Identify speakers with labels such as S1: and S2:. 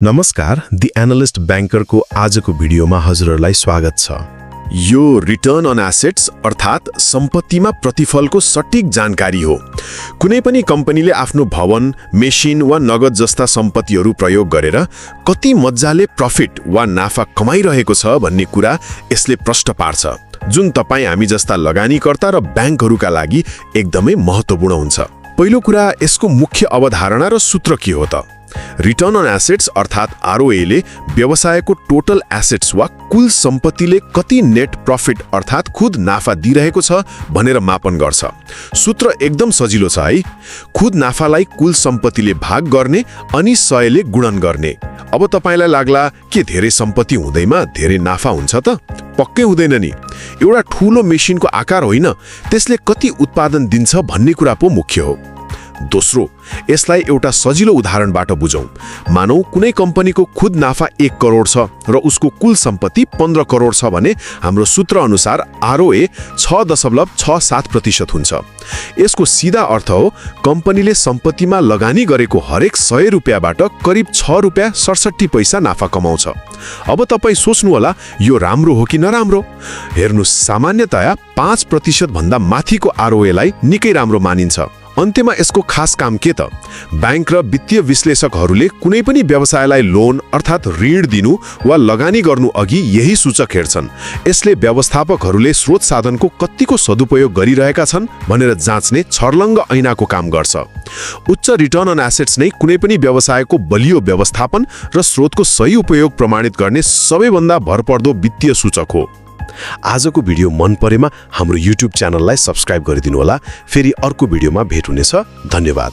S1: नमस्कार, the analyst ब्याङ्करको आजको भिडियोमा हजुरहरूलाई स्वागत छ।
S2: यो रिटर्न अन एसेट्स अर्थात् सम्पत्तिमा प्रतिफलको सटिक जानकारी हो। कुनै पनि कम्पनीले आफ्नो भवन, मेसिन वा नगद जस्ता सम्पत्तिहरू प्रयोग गरेर कति मज्जाले प्रफिट वा नाफा कमाइरहेको छ भन्ने कुरा यसले प्रष्ट पार्छ, जुन तपाईँ हामी जस्ता लगानीकर्ता र ब्याङ्कहरूका लागि एकदमै महत्त्वपूर्ण हुन्छ। पहिलो कुरा, यसको मुख्य अवधारणा र सूत्र के हो त? रिटर्न अन एसेट्स अर्थात् आरओए व्यवसायको टोटल एसेट्स वा कुल सम्पत्तिले कति नेट प्रफिट अर्थात् खुद नाफा दिइरहेको छ भनेर मापन गर्छ। सूत्र एकदम सजिलो छ है। खुद नाफालाई कुल सम्पत्तिले भाग गर्ने अनि 100 ले गुणन गर्ने। अब तपाईलाई लाग्ला के धेरै सम्पत्ति हुँदैमा धेरै नाफा हुन्छ त? पक्कै हुँदैन नि। एउटा ठूलो मेसिनको आकार होइन, त्यसले कति उत्पादन दिन्छ भन्ने कुरा पो मुख्य हो। दोस्रो, यसलाई एउटा सजिलो उदाहरणबाट बुझौं। मानौ कुनै कम्पनीको खुद नाफा 1 करोड छ र उसको कुल सम्पत्ति 15 करोड छ भने हाम्रो सूत्र अनुसार आरओए 6.67% हुन्छ। यसको सीधा अर्थ हो कम्पनीले सम्पत्तिमा लगानी गरेको हरेक 100 रुपियाँबाट करिब 6 रुपियाँ 67 पैसा नाफा कमाउँछ। अब तपाईँ सोच्नु होला, यो राम्रो हो कि नराम्रो? हेर्नुस्, सामान्यतया 5% भन्दा माथिको आरओएलाई निकै राम्रो मानिन्छ। अन्त्यमा यसको खास काम के त? ब्याङ्क र वित्तीय विश्लेषकहरूले कुनै पनि व्यवसायलाई लोन अर्थात् ऋण दिनु वा लगानी गर्नु अघि यही सूचक हेर्छन्। यसले व्यवस्थापकहरूले स्रोत साधनको कतिको सदुपयोग गरिरहेका छन् भनेर जाँच्ने छर्लङ्ग ऐनाको काम गर्छ। उच्च रिटर्न अन एसेट्स नै कुनै पनि व्यवसायको बलियो व्यवस्थापन र स्रोतको सही उपयोग प्रमाणित गर्ने सबैभन्दा भरपर्दो वित्तीय सूचक हो। आजको भिडियो मन परेमा हाम्रो युट्युब च्यानललाई सब्स्क्राइब गरिदिनु होला। फेरि अर्को भिडियोमा भेट हुनेछ। धन्यवाद।